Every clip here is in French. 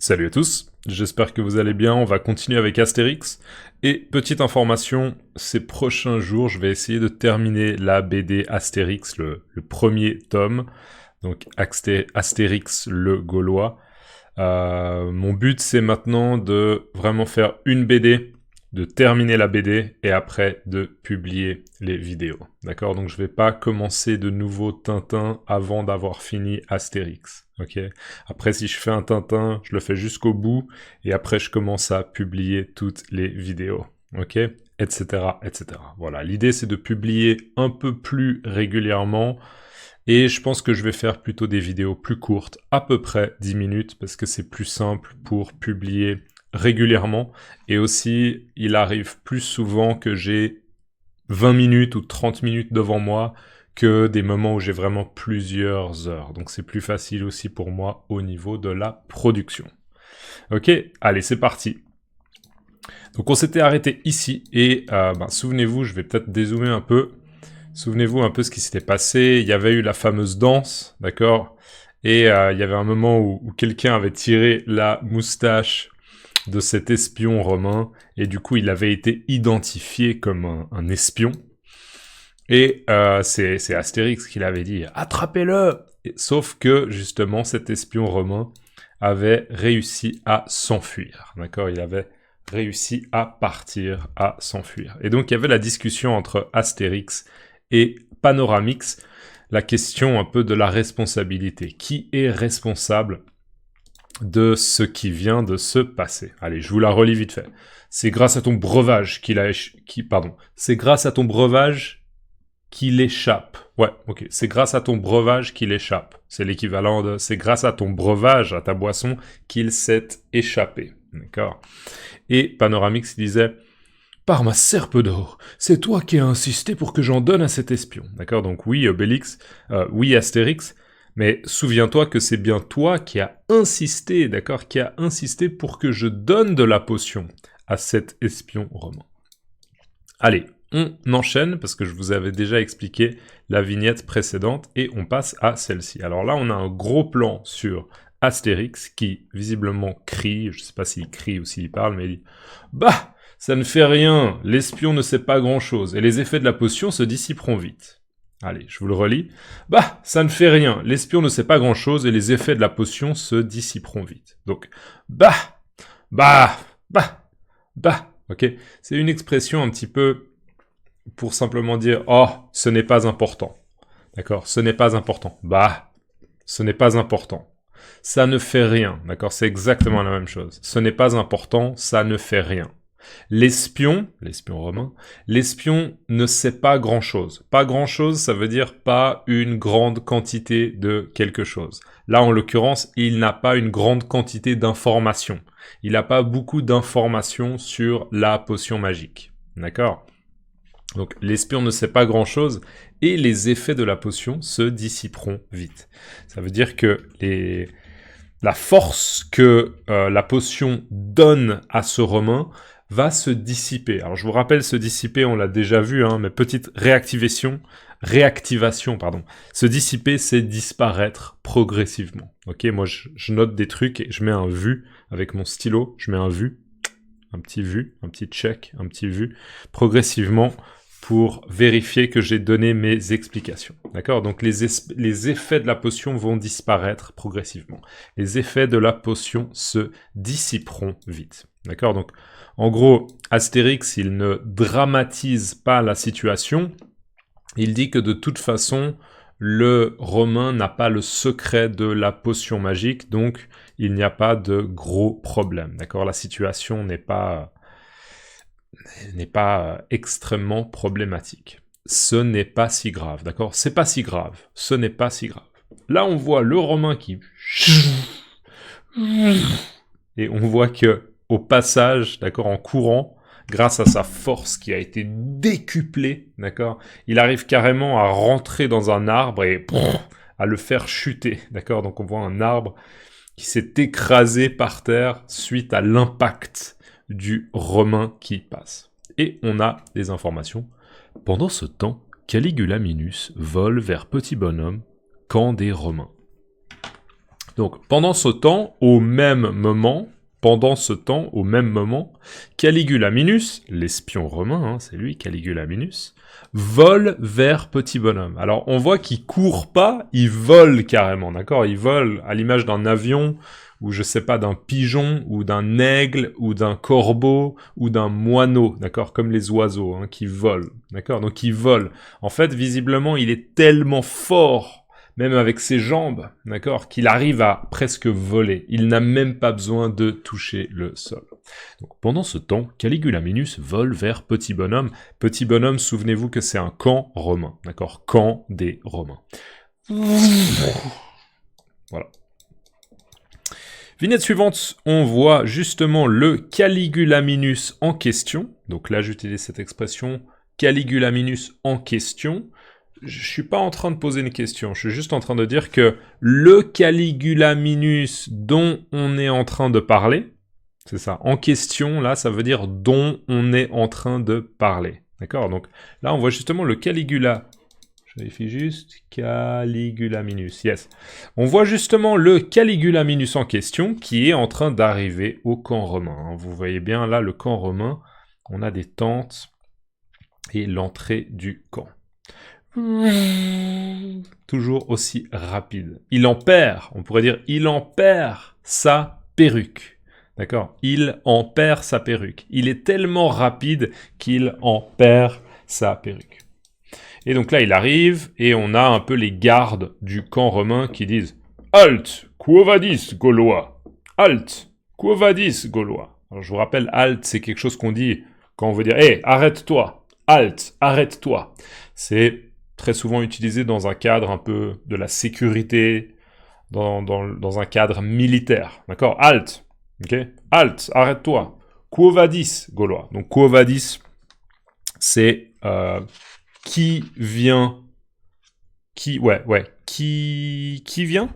Salut à tous, j'espère que vous allez bien, on va continuer avec Astérix. Et petite information, ces prochains jours, je vais essayer de terminer la BD Astérix, le premier tome, donc Astérix le Gaulois. Mon but c'est maintenant de vraiment faire une BD, de terminer la BD et après de publier les vidéos. D'accord? Donc je vais pas commencer de nouveaux Tintin avant d'avoir fini Astérix. Ok? Après si je fais un Tintin, je le fais jusqu'au bout et après je commence à publier toutes les vidéos. Ok? Etc. etc. Voilà. L'idée c'est de publier un peu plus régulièrement. Et je pense que je vais faire plutôt des vidéos plus courtes, à peu près 10 minutes, parce que c'est plus simple pour publier régulièrement. Et aussi, il arrive plus souvent que j'ai 20 minutes ou 30 minutes devant moi que des moments où j'ai vraiment plusieurs heures. Donc c'est plus facile aussi pour moi au niveau de la production. Ok, allez, c'est parti. Donc on s'était arrêté ici et souvenez-vous, je vais peut-être dézoomer un peu. Souvenez-vous un peu ce qui s'était passé. Il y avait eu la fameuse danse, d'accord? Et il y avait un moment où quelqu'un avait tiré la moustache de cet espion romain, et du coup il avait été identifié comme un espion. Et c'est Astérix qui l'avait dit « Attrapez-le !» Sauf que, justement, cet espion romain avait réussi à s'enfuir, d'accord? Il avait réussi à partir, à s'enfuir. Et donc il y avait la discussion entre Astérix et Panoramix, la question un peu de la responsabilité. Qui est responsable de ce qui vient de se passer? Allez, je vous la relis vite fait. C'est grâce à ton breuvage c'est grâce à ton breuvage qu'il échappe. Ouais, ok. C'est grâce à ton breuvage qu'il échappe. C'est l'équivalent de c'est grâce à ton breuvage, à ta boisson, qu'il s'est échappé. D'accord? Et Panoramix disait par ma serpe d'or, c'est toi qui as insisté pour que j'en donne à cet espion. D'accord? Donc oui, Obélix, oui, Astérix, mais souviens-toi que c'est bien toi qui as insisté, d'accord? Qui a insisté pour que je donne de la potion à cet espion romain. Allez, on enchaîne, parce que je vous avais déjà expliqué la vignette précédente, et on passe à celle-ci. Alors là, on a un gros plan sur Astérix, qui visiblement crie, je sais pas s'il crie ou s'il parle, mais il dit « Bah, ça ne fait rien, l'espion ne sait pas grand-chose, et les effets de la potion se dissiperont vite. » Allez, je vous le relis. « Bah, ça ne fait rien, l'espion ne sait pas grand-chose, et les effets de la potion se dissiperont vite. » Donc, « Bah, bah, bah, bah », ok? C'est une expression un petit peu pour simplement dire « Oh, ce n'est pas important. » D'accord? Ce n'est pas important. Bah, ce n'est pas important. Ça ne fait rien. D'accord? C'est exactement la même chose. Ce n'est pas important, ça ne fait rien. L'espion romain, l'espion ne sait pas grand-chose. Pas grand-chose, ça veut dire pas une grande quantité de quelque chose. Là, en l'occurrence, il n'a pas une grande quantité d'informations. Il n'a pas beaucoup d'informations sur la potion magique. D'accord? Donc l'espion ne sait pas grand-chose et les effets de la potion se dissiperont vite. Ça veut dire que la force que la potion donne à ce Romain va se dissiper. Alors je vous rappelle, se dissiper, on l'a déjà vu, hein, mais petite réactivation, pardon. Se dissiper, c'est disparaître progressivement. Ok, moi je note des trucs et je mets un vu avec mon stylo, je mets un vu, un petit check, un petit vu, progressivement pour vérifier que j'ai donné mes explications. D'accord? Donc les effets de la potion vont disparaître progressivement. Les effets de la potion se dissiperont vite. D'accord? Donc en gros, Astérix, il ne dramatise pas la situation. Il dit que de toute façon, le Romain n'a pas le secret de la potion magique, donc il n'y a pas de gros problème. D'accord? La situation n'est pas extrêmement problématique. Ce n'est pas si grave, d'accord? C'est pas si grave. Ce n'est pas si grave. Là, on voit le Romain qui... Et on voit que, au passage, d'accord, en courant, grâce à sa force qui a été décuplée, d'accord, il arrive carrément à rentrer dans un arbre et à le faire chuter, d'accord? Donc on voit un arbre qui s'est écrasé par terre suite à l'impact du Romain qui passe. Et on a des informations. Pendant ce temps, Caligula Minus vole vers Petit Bonhomme, camp des Romains. Donc, pendant ce temps, au même moment, Caligula Minus, l'espion romain, hein, c'est lui, Caligula Minus, vole vers Petit Bonhomme. Alors, on voit qu'il court pas, il vole carrément, d'accord? Il vole à l'image d'un avion, ou je sais pas, d'un pigeon, ou d'un aigle, ou d'un corbeau, ou d'un moineau, d'accord? Comme les oiseaux, hein, qui volent, d'accord? Donc, il vole. En fait, visiblement, il est tellement fort, même avec ses jambes, d'accord, qu'il arrive à presque voler. Il n'a même pas besoin de toucher le sol. Donc, pendant ce temps, Caligula Minus vole vers Petit Bonhomme. Petit Bonhomme, souvenez-vous que c'est un camp romain, d'accord, camp des Romains. Voilà. Vignette suivante, on voit justement le Caligula Minus en question. Donc là, j'utilise cette expression Caligula Minus en question. Je suis pas en train de poser une question, je suis juste en train de dire que le Caligula Minus dont on est en train de parler, c'est ça, en question, là, ça veut dire dont on est en train de parler. D'accord? Donc là, on voit justement le Caligula. Je vérifie juste. Caligula Minus, yes. On voit justement le Caligula Minus en question qui est en train d'arriver au camp romain. Vous voyez bien là, le camp romain, on a des tentes et l'entrée du camp. Toujours aussi rapide. Il en perd, on pourrait dire, il en perd sa perruque. D'accord? Il en perd sa perruque. Il est tellement rapide qu'il en perd sa perruque. Et donc là, il arrive, et on a un peu les gardes du camp romain qui disent « Halt, quo vadis, Gaulois? Halt, quo vadis, Gaulois ?» Alors je vous rappelle, « halt », c'est quelque chose qu'on dit quand on veut dire « Hé, arrête-toi !»« Halt, arrête-toi !» C'est très souvent utilisé dans un cadre un peu de la sécurité, dans un cadre militaire. D'accord? Halt, ok? Halt, arrête-toi. Quo vadis, Gaulois. Donc quo vadis, c'est qui vient, qui vient?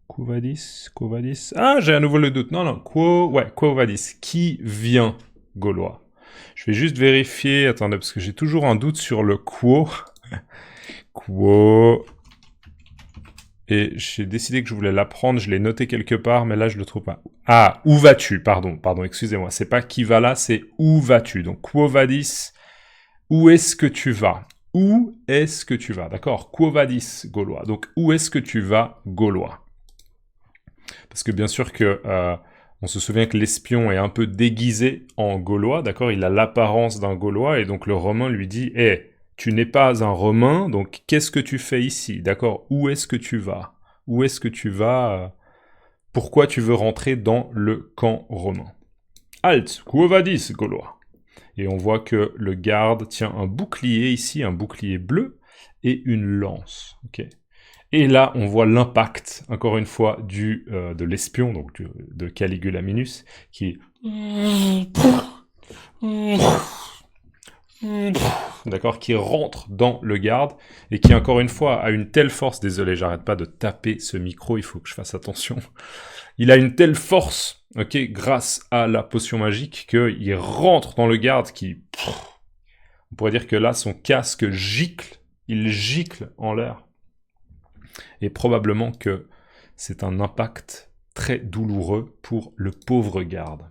Quo vadis, quo vadis. Ah, j'ai à nouveau le doute. Non, quo vadis. Qui vient, Gaulois? Je vais juste vérifier, attendez, parce que j'ai toujours un doute sur le quo. Quo. Et j'ai décidé que je voulais l'apprendre, je l'ai noté quelque part, mais là je le trouve pas. Ah, où vas-tu? Pardon, excusez-moi. C'est pas qui va là, c'est où vas-tu? Donc, quo vadis, où est-ce que tu vas? Où est-ce que tu vas? D'accord? Quo vadis, Gaulois. Donc, où est-ce que tu vas, Gaulois? Parce que bien sûr que on se souvient que l'espion est un peu déguisé en Gaulois, d'accord? Il a l'apparence d'un Gaulois, et donc le Romain lui dit « Hé, tu n'es pas un Romain, donc qu'est-ce que tu fais ici? D'accord? Où est-ce que tu vas? Où est-ce que tu vas? Pourquoi tu veux rentrer dans le camp romain? Halt, quo vadis, Gaulois. » Et on voit que le garde tient un bouclier ici, un bouclier bleu, et une lance. Okay. Et là, on voit l'impact, encore une fois, de l'espion, donc de Caligula Minus, qui d'accord, qui rentre dans le garde, et qui, encore une fois, a une telle force, désolé, j'arrête pas de taper ce micro, il faut que je fasse attention, il a une telle force, ok, grâce à la potion magique, qu'il rentre dans le garde, on pourrait dire que là, son casque gicle, il gicle en l'air, et probablement que c'est un impact très douloureux pour le pauvre garde.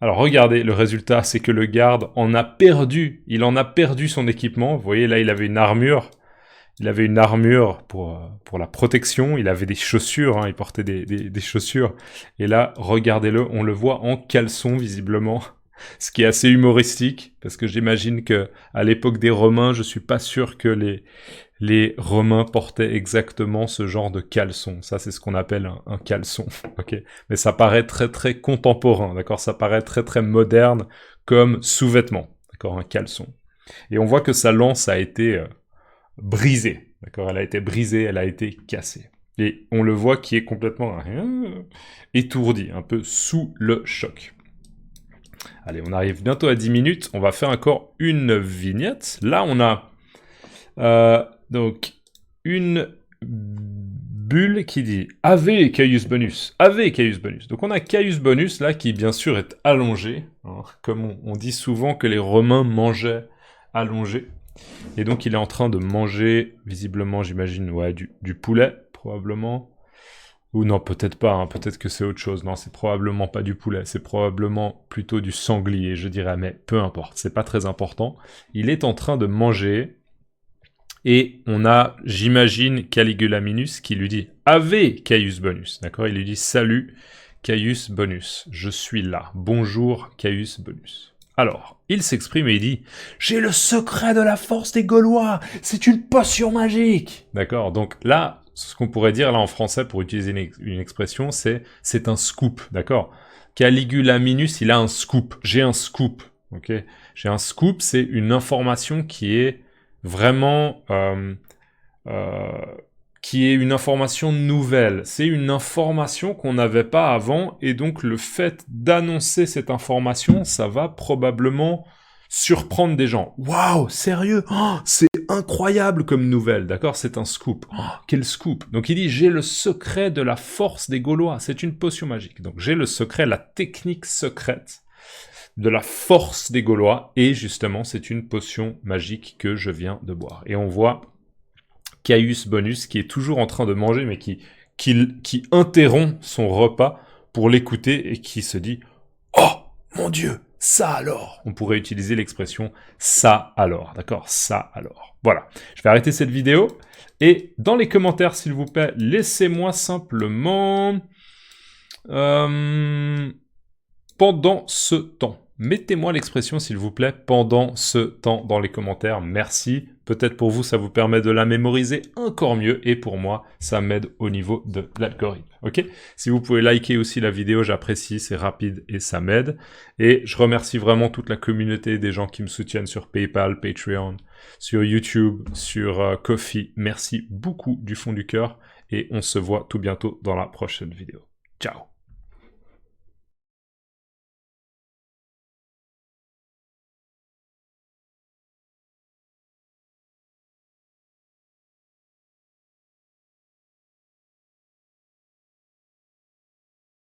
Alors regardez, le résultat, c'est que le garde en a perdu. Il en a perdu son équipement. Vous voyez, là, il avait une armure. Il avait une armure pour la protection. Il avait des chaussures, hein, il portait des chaussures. Et là, regardez-le, on le voit en caleçon, visiblement. Ce qui est assez humoristique, parce que j'imagine que à l'époque des Romains, je suis pas sûr que les Romains portaient exactement ce genre de caleçon. Ça, c'est ce qu'on appelle un caleçon, ok? Mais ça paraît très très contemporain, d'accord? Ça paraît très très moderne comme sous-vêtement, d'accord? Un caleçon. Et on voit que sa lance a été brisée, d'accord? Elle a été brisée, elle a été cassée. Et on le voit qui est complètement étourdi, un peu sous le choc. Allez, on arrive bientôt à 10 minutes, on va faire encore une vignette. Là, on a donc une bulle qui dit « Ave Caius Bonus ». Ave Caius Bonus. Donc on a Caius Bonus là qui bien sûr est allongé, hein, comme on dit souvent que les Romains mangeaient allongé. Et donc il est en train de manger, visiblement j'imagine, ouais, du poulet probablement. Ou non, peut-être pas, hein, peut-être que c'est autre chose. Non, c'est probablement pas du poulet, c'est probablement plutôt du sanglier, je dirais, mais peu importe, c'est pas très important. Il est en train de manger, et on a, j'imagine, Caligula Minus qui lui dit « Ave, Caius Bonus », d'accord? Il lui dit « Salut, Caius Bonus, je suis là. Bonjour, Caius Bonus ». Alors, il s'exprime et il dit « J'ai le secret de la force des Gaulois, c'est une potion magique !» D'accord? Donc là, ce qu'on pourrait dire là en français pour utiliser une expression, c'est un scoop, d'accord? Caligula Minus, il a un scoop. J'ai un scoop, ok? J'ai un scoop, c'est une information qui est vraiment qui est une information nouvelle. C'est une information qu'on n'avait pas avant, et donc le fait d'annoncer cette information, ça va probablement surprendre des gens. Waouh, sérieux? Oh, c'est incroyable comme nouvelle, d'accord? C'est un scoop. Oh, quel scoop! Donc il dit, j'ai le secret de la force des Gaulois. C'est une potion magique. Donc j'ai le secret, la technique secrète de la force des Gaulois, et justement, c'est une potion magique que je viens de boire. Et on voit Caius Bonus qui est toujours en train de manger, mais qui interrompt son repas pour l'écouter et qui se dit « Oh, mon Dieu, ça alors !» On pourrait utiliser l'expression « ça alors », d'accord? Ça alors. Voilà, je vais arrêter cette vidéo, et dans les commentaires, s'il vous plaît, laissez-moi simplement... pendant ce temps. Mettez-moi l'expression, s'il vous plaît, pendant ce temps dans les commentaires. Merci. Peut-être pour vous, ça vous permet de la mémoriser encore mieux. Et pour moi, ça m'aide au niveau de l'algorithme. Ok? Si vous pouvez liker aussi la vidéo, j'apprécie. C'est rapide et ça m'aide. Et je remercie vraiment toute la communauté des gens qui me soutiennent sur PayPal, Patreon, sur YouTube, sur Ko-fi. Merci beaucoup du fond du cœur. Et on se voit tout bientôt dans la prochaine vidéo. Ciao!